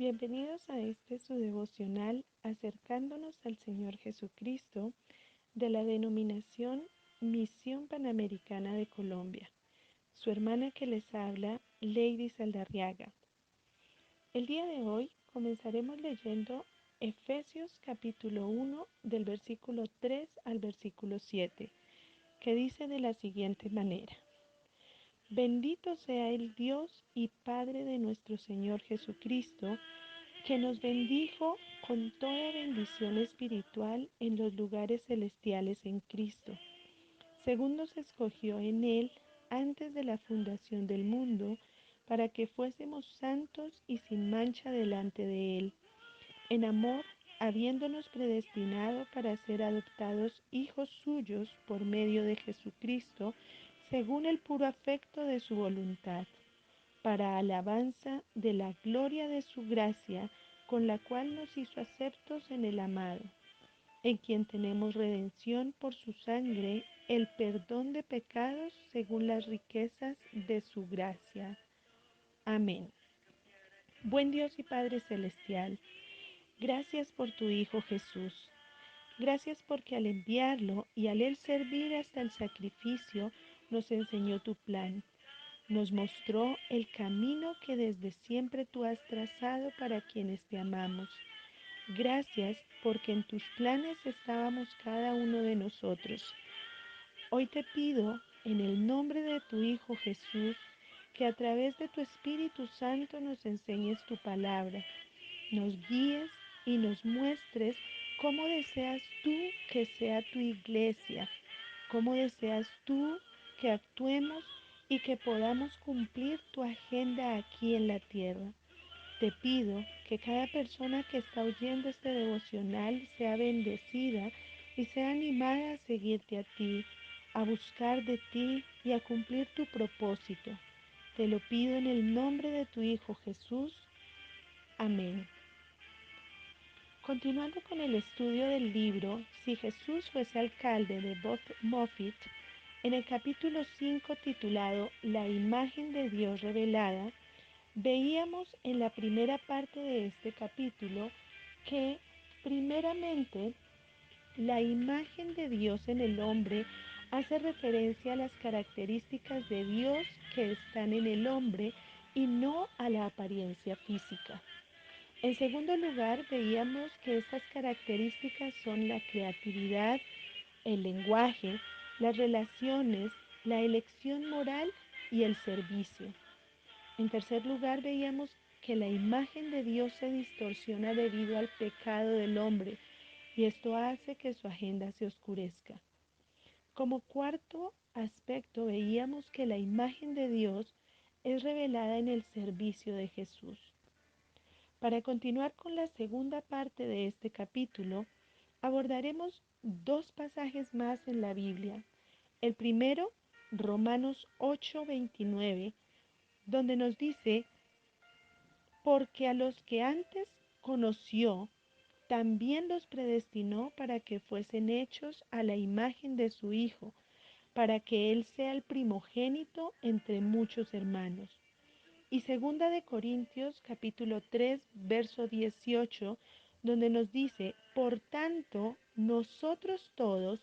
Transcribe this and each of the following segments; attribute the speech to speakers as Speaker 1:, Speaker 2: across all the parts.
Speaker 1: Bienvenidos a este su devocional acercándonos al Señor Jesucristo de la denominación Misión Panamericana de Colombia. Su hermana que les habla, Lady Saldarriaga. El día de hoy comenzaremos leyendo Efesios capítulo 1 del versículo 3 al versículo 7, que dice de la siguiente manera. Bendito sea el Dios y Padre de nuestro Señor Jesucristo, que nos bendijo con toda bendición espiritual en los lugares celestiales en Cristo, según nos escogió en Él antes de la fundación del mundo, para que fuésemos santos y sin mancha delante de Él, en amor, habiéndonos predestinado para ser adoptados hijos suyos por medio de Jesucristo, según el puro afecto de su voluntad, para alabanza de la gloria de su gracia, con la cual nos hizo aceptos en el amado, en quien tenemos redención por su sangre, el perdón de pecados según las riquezas de su gracia. Amén. Buen Dios y Padre Celestial, gracias por tu Hijo Jesús. Gracias porque al enviarlo y al Él servir hasta el sacrificio, nos enseñó tu plan. Nos mostró el camino que desde siempre tú has trazado para quienes te amamos. Gracias porque en tus planes estábamos cada uno de nosotros. Hoy te pido, en el nombre de tu Hijo Jesús, que a través de tu Espíritu Santo nos enseñes tu palabra, nos guíes y nos muestres cómo deseas tú que sea tu iglesia, cómo deseas tú que actuemos y que podamos cumplir tu agenda aquí en la tierra. Te pido que cada persona que está oyendo este devocional sea bendecida y sea animada a seguirte a ti, a buscar de ti y a cumplir tu propósito. Te lo pido en el nombre de tu Hijo Jesús. Amén. Continuando con el estudio del libro Si Jesús fuese alcalde de Bob Moffitt, en el capítulo 5 titulado La imagen de Dios revelada, veíamos en la primera parte de este capítulo que, primeramente, la imagen de Dios en el hombre hace referencia a las características de Dios que están en el hombre y no a la apariencia física. En segundo lugar, veíamos que estas características son la creatividad, el lenguaje, las relaciones, la elección moral y el servicio. En tercer lugar, veíamos que la imagen de Dios se distorsiona debido al pecado del hombre y esto hace que su agenda se oscurezca. Como cuarto aspecto, veíamos que la imagen de Dios es revelada en el servicio de Jesús. Para continuar con la segunda parte de este capítulo, abordaremos dos pasajes más en la Biblia. El primero, Romanos 8:29, donde nos dice, porque a los que antes conoció, también los predestinó para que fuesen hechos a la imagen de su Hijo, para que Él sea el primogénito entre muchos hermanos. Y segunda de Corintios capítulo 3, verso 18, donde nos dice, por tanto, nosotros todos,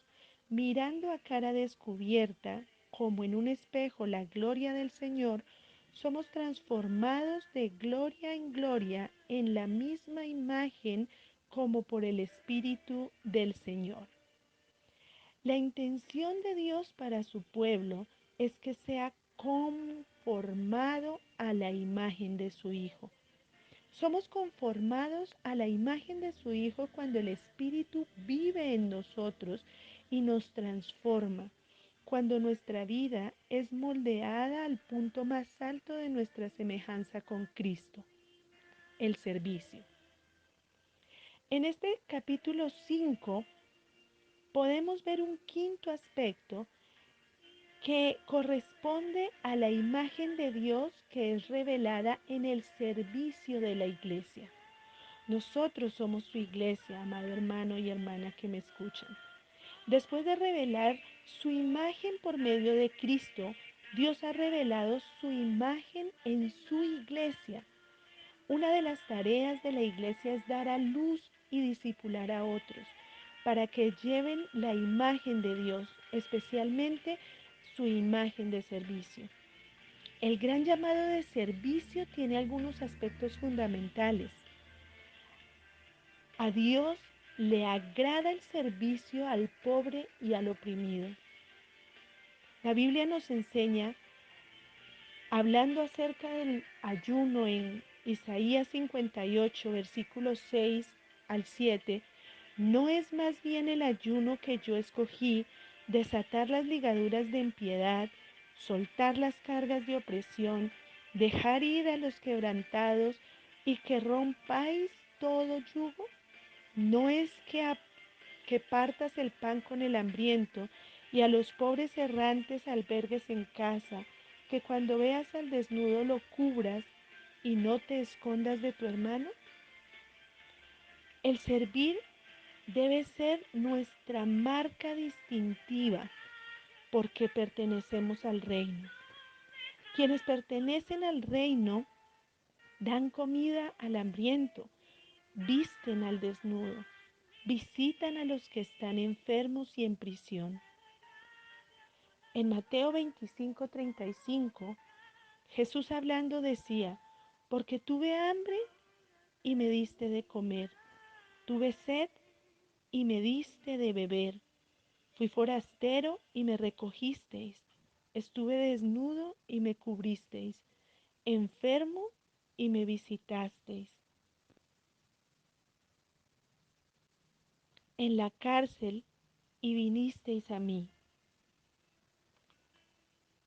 Speaker 1: mirando a cara descubierta, como en un espejo la gloria del Señor, somos transformados de gloria en gloria en la misma imagen como por el Espíritu del Señor. La intención de Dios para su pueblo es que sea conformado a la imagen de su Hijo. Somos conformados a la imagen de su Hijo cuando el Espíritu vive en nosotros y nos transforma, cuando nuestra vida es moldeada al punto más alto de nuestra semejanza con Cristo, el servicio. En este capítulo 5 podemos ver un quinto aspecto que corresponde a la imagen de Dios que es revelada en el servicio de la iglesia. Nosotros somos su iglesia, amado hermano y hermana que me escuchan. Después de revelar su imagen por medio de Cristo, Dios ha revelado su imagen en su iglesia. Una de las tareas de la iglesia es dar a luz y discipular a otros para que lleven la imagen de Dios, especialmente su imagen de servicio. El gran llamado de servicio tiene algunos aspectos fundamentales. A Dios le agrada el servicio al pobre y al oprimido. La Biblia nos enseña, hablando acerca del ayuno en Isaías 58, versículos 6 al 7, ¿no es más bien el ayuno que yo escogí, desatar las ligaduras de impiedad, soltar las cargas de opresión, dejar ir a los quebrantados y que rompáis todo yugo? ¿No es que partas el pan con el hambriento y a los pobres errantes albergues en casa, que cuando veas al desnudo lo cubras y no te escondas de tu hermano? El servir debe ser nuestra marca distintiva porque pertenecemos al reino. Quienes pertenecen al reino dan comida al hambriento, visten al desnudo, visitan a los que están enfermos y en prisión. En Mateo 25:35, Jesús hablando decía, porque tuve hambre y me diste de comer, tuve sed y me diste de beber, fui forastero y me recogisteis, estuve desnudo y me cubristeis, enfermo y me visitasteis, en la cárcel y vinisteis a mí.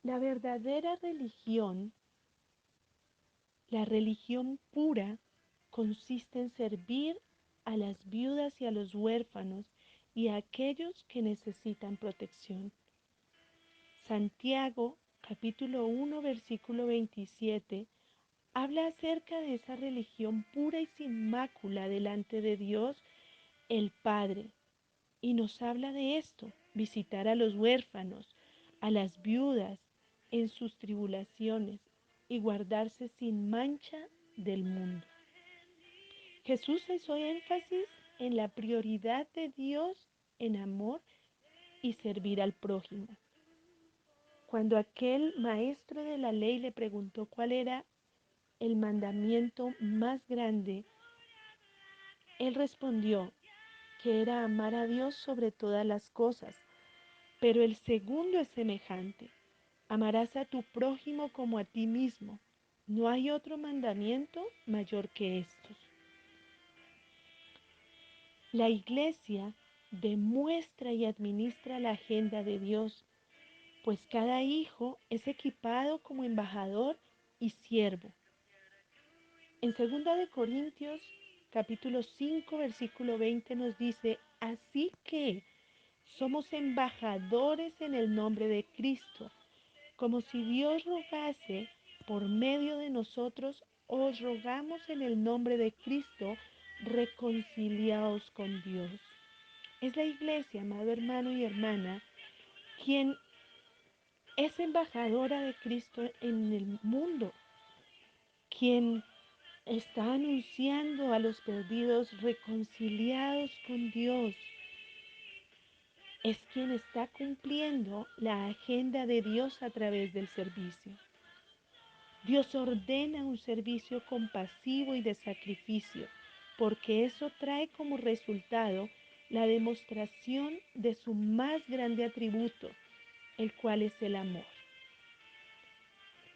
Speaker 1: La verdadera religión, la religión pura, consiste en servir a las viudas y a los huérfanos y a aquellos que necesitan protección. Santiago, capítulo 1, versículo 27, habla acerca de esa religión pura y sin mácula delante de Dios el Padre. Y nos habla de esto, visitar a los huérfanos, a las viudas en sus tribulaciones y guardarse sin mancha del mundo. Jesús hizo énfasis en la prioridad de Dios en amor y servir al prójimo. Cuando aquel maestro de la ley le preguntó cuál era el mandamiento más grande, él respondió que era amar a Dios sobre todas las cosas, pero el segundo es semejante: amarás a tu prójimo como a ti mismo. No hay otro mandamiento mayor que estos. La iglesia demuestra y administra la agenda de Dios, pues cada hijo es equipado como embajador y siervo. En 2 Corintios capítulo 5 versículo 20 nos dice, así que somos embajadores en el nombre de Cristo, como si Dios rogase por medio de nosotros, os rogamos en el nombre de Cristo, reconciliaos con Dios. Es la iglesia, amado hermano y hermana, quien es embajadora de Cristo en el mundo, quien está anunciando a los perdidos reconciliados con Dios. Es quien está cumpliendo la agenda de Dios a través del servicio. Dios ordena un servicio compasivo y de sacrificio, porque eso trae como resultado la demostración de su más grande atributo, el cual es el amor.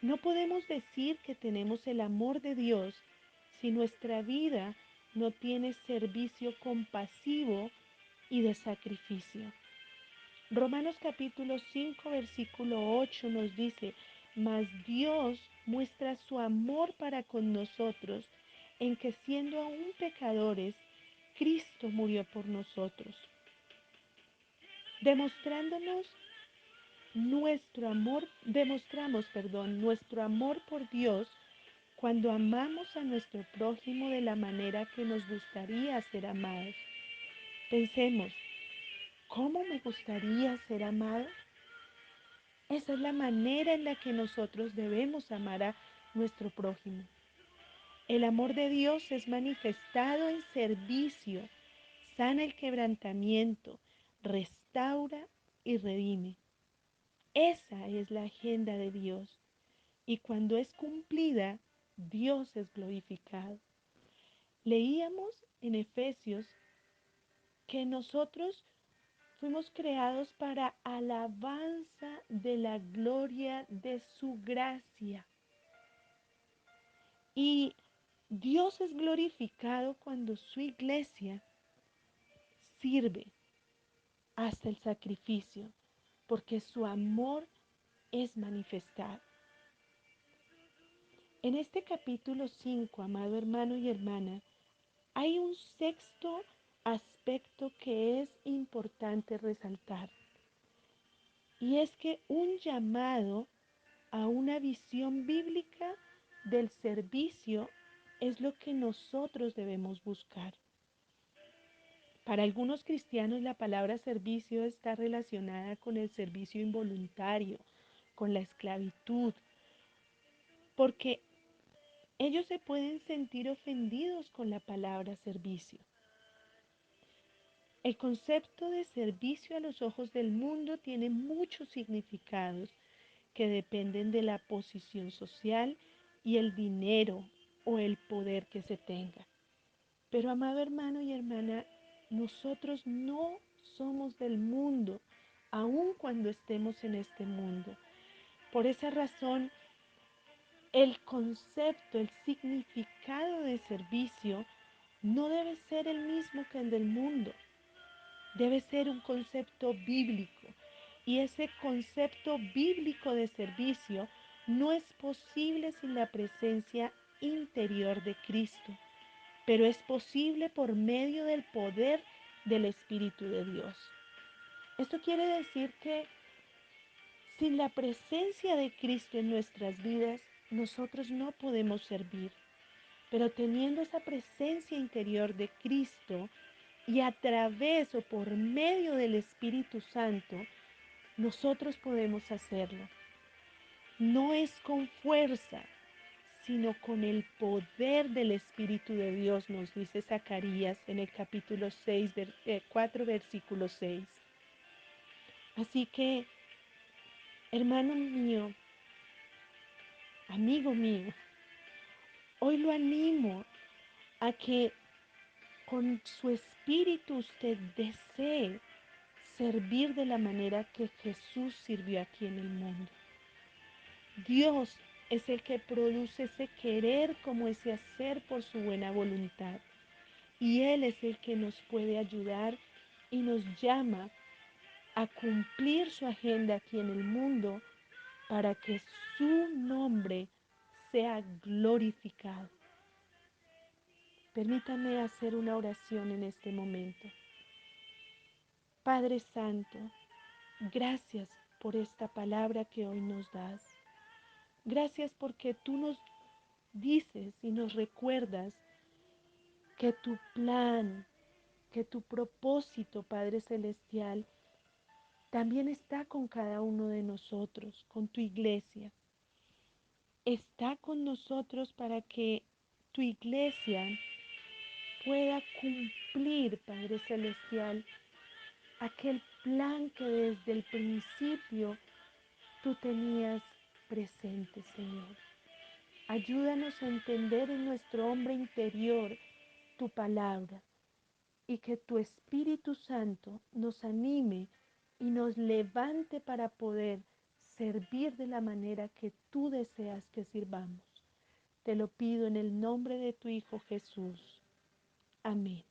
Speaker 1: No podemos decir que tenemos el amor de Dios si nuestra vida no tiene servicio compasivo y de sacrificio. Romanos capítulo 5 versículo 8 nos dice, mas Dios muestra su amor para con nosotros en que siendo aún pecadores, Cristo murió por nosotros, demostrándonos nuestro amor por Dios cuando amamos a nuestro prójimo de la manera que nos gustaría ser amados. Pensemos, ¿cómo me gustaría ser amado? Esa es la manera en la que nosotros debemos amar a nuestro prójimo. El amor de Dios es manifestado en servicio, sana el quebrantamiento, restaura y redime. Esa es la agenda de Dios. Y cuando es cumplida, Dios es glorificado. Leíamos en Efesios que nosotros fuimos creados para alabanza de la gloria de su gracia. Y Dios es glorificado cuando su iglesia sirve hasta el sacrificio, porque su amor es manifestado. En este capítulo 5, amado hermano y hermana, hay un sexto aspecto que es importante resaltar, y es que un llamado a una visión bíblica del servicio es lo que nosotros debemos buscar. Para algunos cristianos la palabra servicio está relacionada con el servicio involuntario, con la esclavitud, porque ellos se pueden sentir ofendidos con la palabra servicio. El concepto de servicio a los ojos del mundo tiene muchos significados que dependen de la posición social y el dinero o el poder que se tenga. Pero amado hermano y hermana, nosotros no somos del mundo, aun cuando estemos en este mundo. Por esa razón, el concepto, el significado de servicio no debe ser el mismo que el del mundo. Debe ser un concepto bíblico. Y ese concepto bíblico de servicio no es posible sin la presencia interior de Cristo, pero es posible por medio del poder del Espíritu de Dios. Esto quiere decir que sin la presencia de Cristo en nuestras vidas, nosotros no podemos servir. Pero teniendo esa presencia interior de Cristo y a través o por medio del Espíritu Santo, nosotros podemos hacerlo. No es con fuerza, sino con el poder del Espíritu de Dios, nos dice Zacarías en el capítulo 4, versículo 6. Así que, hermano mío, amigo mío, hoy lo animo a que con su espíritu usted desee servir de la manera que Jesús sirvió aquí en el mundo. Dios es el que produce ese querer como ese hacer por su buena voluntad. Y Él es el que nos puede ayudar y nos llama a cumplir su agenda aquí en el mundo para que su nombre sea glorificado. Permítame hacer una oración en este momento. Padre Santo, gracias por esta palabra que hoy nos das. Gracias porque tú nos dices y nos recuerdas que tu plan, que tu propósito, Padre Celestial, también está con cada uno de nosotros, con tu iglesia. Está con nosotros para que tu iglesia pueda cumplir, Padre Celestial, aquel plan que desde el principio tú tenías presente, Señor. Ayúdanos a entender en nuestro hombre interior tu palabra y que tu Espíritu Santo nos anime y nos levante para poder servir de la manera que tú deseas que sirvamos. Te lo pido en el nombre de tu Hijo Jesús. Amén.